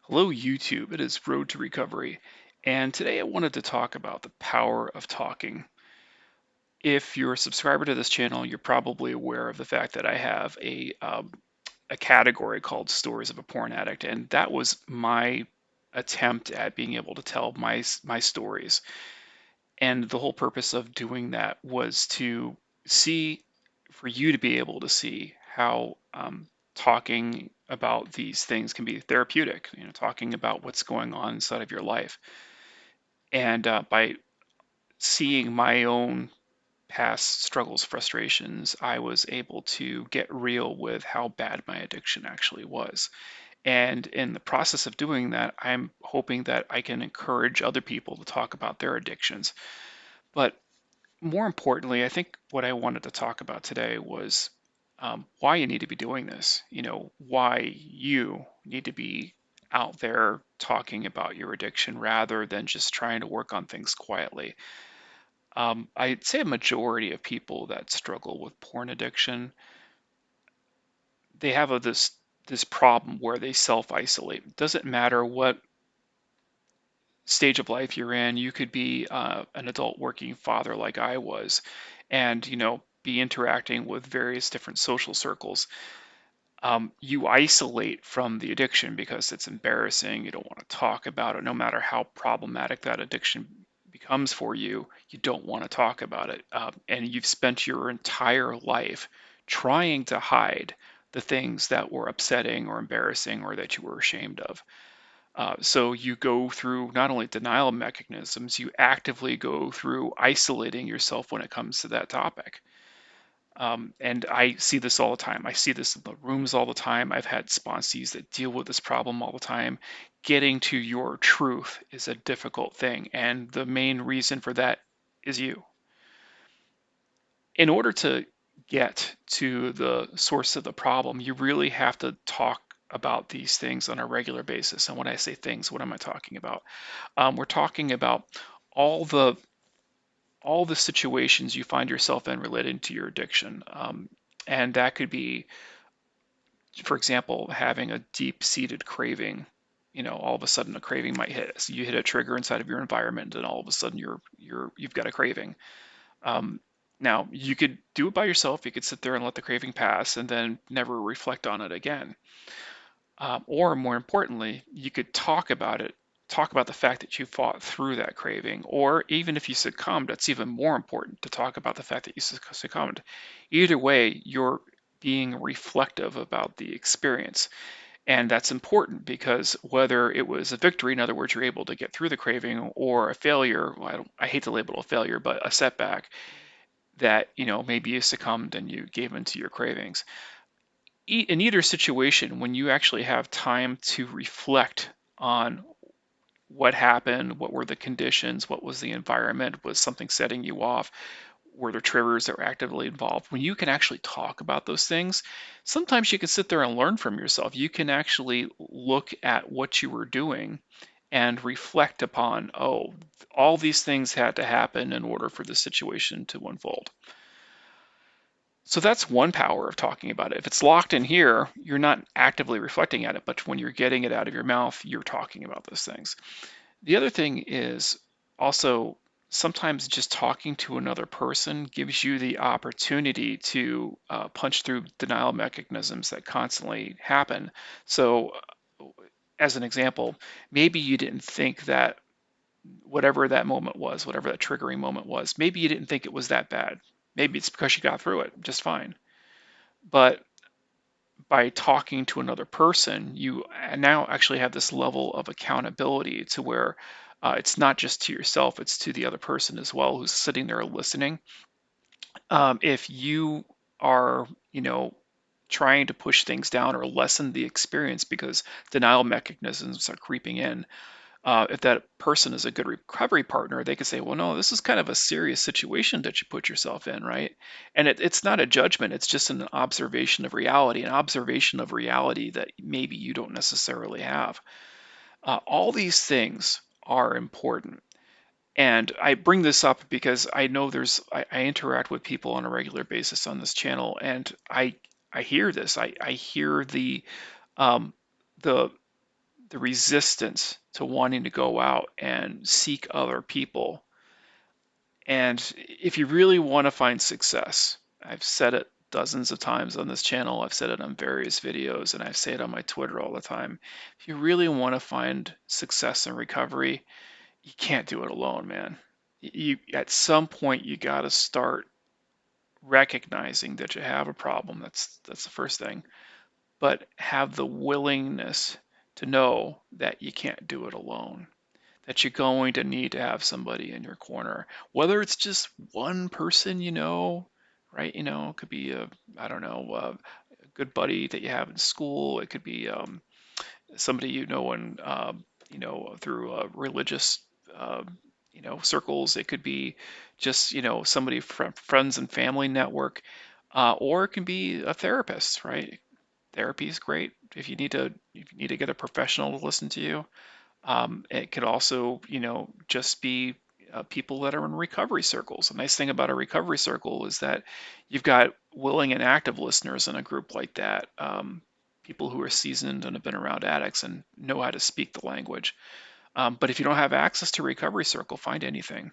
Hello, YouTube. It is Road to Recovery, and today I wanted to talk about the power of talking. If you're a subscriber to this channel, you're probably aware of the fact that I have a category called Stories of a Porn Addict, and that was my attempt at being able to tell my stories. And the whole purpose of doing that was to see, for you to be able to see how talking about these things can be therapeutic, talking about what's going on inside of your life. And by seeing my own past struggles, frustrations, I was able to get real with how bad my addiction actually was. And in the process of doing that, I'm hoping that I can encourage other people to talk about their addictions. But more importantly, I think what I wanted to talk about today was why you need to be doing this. Why you need to be out there talking about your addiction rather than just trying to work on things quietly. I'd say a majority of people that struggle with porn addiction, they have this problem where they self-isolate. It doesn't matter what stage of life you're in. You could be an adult working father like I was, and be interacting with various different social circles. You isolate from the addiction because it's embarrassing. You don't want to talk about it, no matter how problematic that addiction becomes for you. You don't want to talk about it, and you've spent your entire life trying to hide the things that were upsetting or embarrassing or that you were ashamed of. So you go through not only denial mechanisms, you actively go through isolating yourself when it comes to that topic. And I see this all the time. I see this in the rooms all the time. I've had sponsees that deal with this problem all the time. Getting to your truth is a difficult thing, and the main reason for that is you. In order to get to the source of the problem, you really have to talk about these things on a regular basis. And when I say things, what am I talking about? We're talking about all the all the situations you find yourself in related to your addiction. And that could be, for example, having a deep-seated craving. All of a sudden a craving might hit. So you hit a trigger inside of your environment, and all of a sudden you've got a craving. Um, Now you could do it by yourself. You could sit there and let the craving pass, and then never reflect on it again. Or more importantly, you could talk about it, talk about the fact that you fought through that craving. Or even if you succumbed, it's even more important to talk about the fact that you succumbed. Either way, you're being reflective about the experience. And that's important because whether it was a victory, in other words, you're able to get through the craving, or a failure, well, I hate to label it a failure, but a setback that, maybe you succumbed and you gave in to your cravings. In either situation, when you actually have time to reflect on what happened, what were the conditions, what was the environment, was something setting you off, were there triggers that were actively involved, when you can actually talk about those things, sometimes you can sit there and learn from yourself. You can actually look at what you were doing and reflect upon, oh, all these things had to happen in order for the situation to unfold. So that's one power of talking about it. If it's locked in here, you're not actively reflecting at it, but when you're getting it out of your mouth, you're talking about those things. The other thing is also sometimes just talking to another person gives you the opportunity to punch through denial mechanisms that constantly happen. So, as an example, maybe you didn't think that whatever that moment was, whatever that triggering moment was, maybe you didn't think it was that bad. Maybe it's because you got through it just fine. But by talking to another person, you now actually have this level of accountability to where it's not just to yourself, it's to the other person as well who's sitting there listening. If you are, trying to push things down or lessen the experience because denial mechanisms are creeping in, if that person is a good recovery partner, they could say, well, no, this is kind of a serious situation that you put yourself in, right? And it's not a judgment, it's just an observation of reality, an observation of reality that maybe you don't necessarily have. All these things are important. And I bring this up because I know I interact with people on a regular basis on this channel, and I hear this. I hear um, the the resistance to wanting to go out and seek other people. And if you really want to find success, I've said it dozens of times on this channel, I've said it on various videos, and I say it on my Twitter all the time. If you really want to find success in recovery, you can't do it alone, man. You at some point you got to start recognizing that you have a problem. That's the first thing. But have the willingness to know that you can't do it alone, that you're going to need to have somebody in your corner, whether it's just one person, right? It could be I don't know, a good buddy that you have in school. It could be somebody through religious uh, circles. It could be just somebody from friends and family network, or it can be a therapist, right? Therapy is great if you need to get a professional to listen to you. It could also, just be people that are in recovery circles. The nice thing about a recovery circle is that you've got willing and active listeners in a group like that. People who are seasoned and have been around addicts and know how to speak the language. But if you don't have access to a recovery circle, find anything.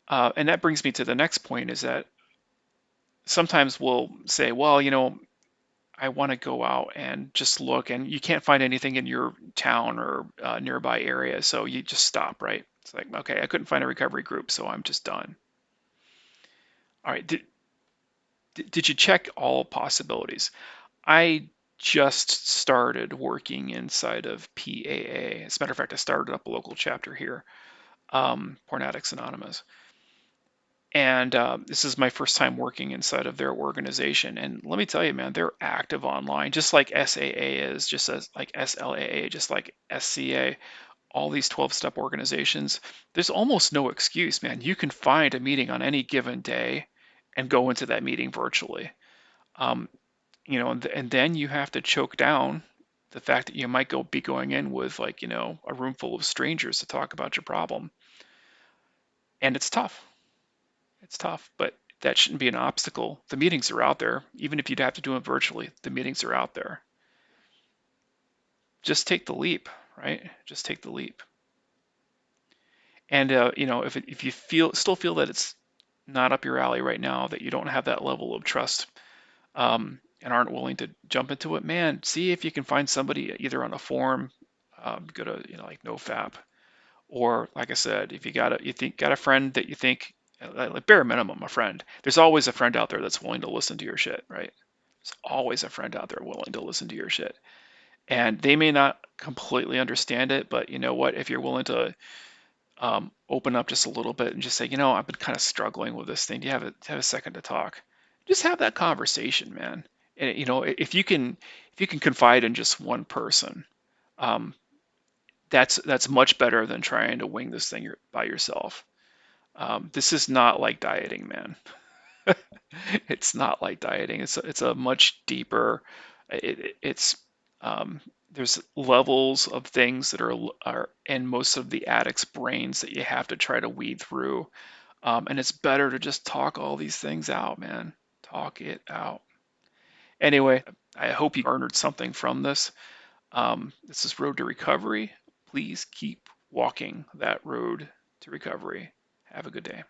And that brings me to the next point is that sometimes we'll say, well, I want to go out and just look, and you can't find anything in your town or nearby area, so you just stop, right? It's like, okay, I couldn't find a recovery group, so I'm just done. All right, did you check all possibilities? I just started working inside of PAA. As a matter of fact, I started up a local chapter here, Porn Addicts Anonymous. And this is my first time working inside of their organization. And let me tell you, man, they're active online, just like SAA is, just as like SLAA, just like SCA, all these 12-step organizations. There's almost no excuse, man. You can find a meeting on any given day and go into that meeting virtually. Um, and then you have to choke down the fact that you might be going in with like, a room full of strangers to talk about your problem. And it's tough. It's tough, but that shouldn't be an obstacle. The meetings are out there. Even if you'd have to do them virtually, the meetings are out there. Just take the leap, right? Just take the leap. And if you still feel that it's not up your alley right now, that you don't have that level of trust, and aren't willing to jump into it, man, see if you can find somebody either on a forum, go to like NoFap, or like I said, if got a friend that you think, like bare minimum, a friend. There's always a friend out there that's willing to listen to your shit, right? There's always a friend out there willing to listen to your shit. And they may not completely understand it, but you know what? If you're willing to open up just a little bit and just say, I've been kind of struggling with this thing. Do you have a second to talk? Just have that conversation, man. And if you can confide in just one person, um, that's much better than trying to wing this thing by yourself. This is not like dieting, man. It's not like dieting. It's a much deeper. It's there's levels of things that are in most of the addicts' brains that you have to try to weed through. And it's better to just talk all these things out, man. Talk it out. Anyway, I hope you garnered something from this. This is Road to Recovery. Please keep walking that road to recovery. Have a good day.